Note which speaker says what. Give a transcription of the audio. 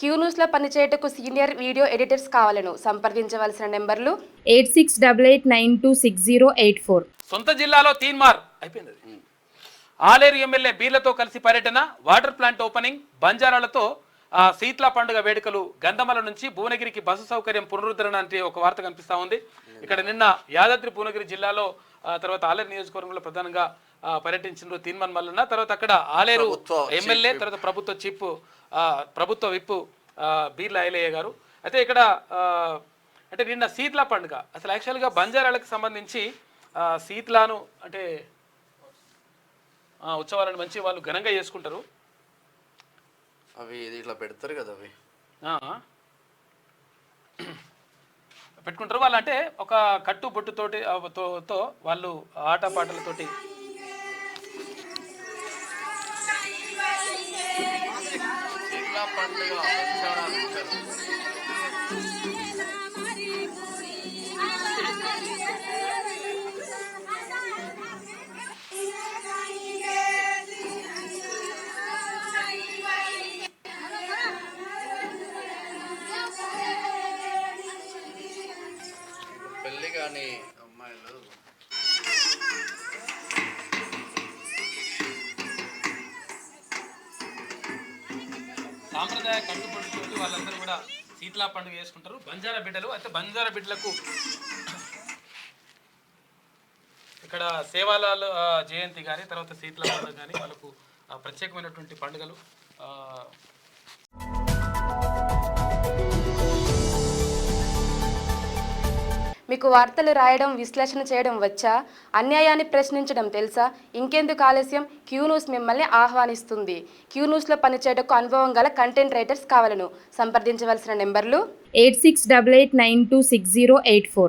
Speaker 1: Queue న్యూస్లో పనిచేయటకు senior video editors కావాలను సంప్రదించవలసిన నెంబర్లు
Speaker 2: 8688926084.
Speaker 3: సొంత జిల్లాలో తీన్మార్ అయిపోయింది. ఆలేరు ఎమ్మెల్యే బీర్లతో కలిసి పర్యటన, వాటర్ ప్లాంట్ ఓపెనింగ్, బంజారాలతో శీతల పండుగ వేడుకలు, గంధమల నుంచి భువనగిరికి బస్సు సౌకర్యం పునరుద్ధరణ అంటే ఒక వార్త కనిపిస్తా ఉంది. ఇక్కడ నిన్న యాదాద్రి భువనగిరి జిల్లాలో తర్వాత ఆలేరు నియోజకవర్గంలో ప్రధానంగా పర్యటించిన తీన్మార్ మల్లన్న, తర్వాత అక్కడ ఆలేరు ఎమ్మెల్యే, తర్వాత ప్రభుత్వ విప్పు బీర్ల ఐలయ్య గారు. అయితే ఇక్కడ అంటే నిన్న శీతల పండుగ అసలు యాక్చువల్గా బంజారాలకు సంబంధించి శీతలాను అంటే ఉత్సవాలను మంచి వాళ్ళు ఘనంగా చేసుకుంటారు.
Speaker 4: అవి ఇట్లా పెడతారు కదా, అవి
Speaker 3: పెట్టుకుంటారు వాళ్ళు. అంటే ఒక కట్టు బొట్టుతోటి తో వాళ్ళు ఆటపాటలతోటి
Speaker 4: పండుగ పెళ్ళి కానీ అమ్మాయిలు
Speaker 3: సాంప్రదాయ కట్టుబడుతోటి వాళ్ళందరూ కూడా శీతలా పండుగ చేసుకుంటారు. బంజారా బిడ్డలు అయితే బంజారా బిడ్డలకు ఇక్కడ సేవాలాల్ జయంతి కానీ తర్వాత శీతల పండుగ కానీ వాళ్ళకు ప్రత్యేకమైనటువంటి పండుగలు.
Speaker 1: మీకు వార్తలు రాయడం, విశ్లేషణ చేయడం వచ్చా? అన్యాయాన్ని ప్రశ్నించడం తెలుసా? ఇంకెందుకు ఆలస్యం? క్యూ న్యూస్ మిమ్మల్ని ఆహ్వానిస్తుంది. క్యూ న్యూస్లో పనిచేయటకు అనుభవం గల కంటెంట్ రైటర్స్ కావాలను సంప్రదించవలసిన నెంబర్లు
Speaker 2: 8688926084.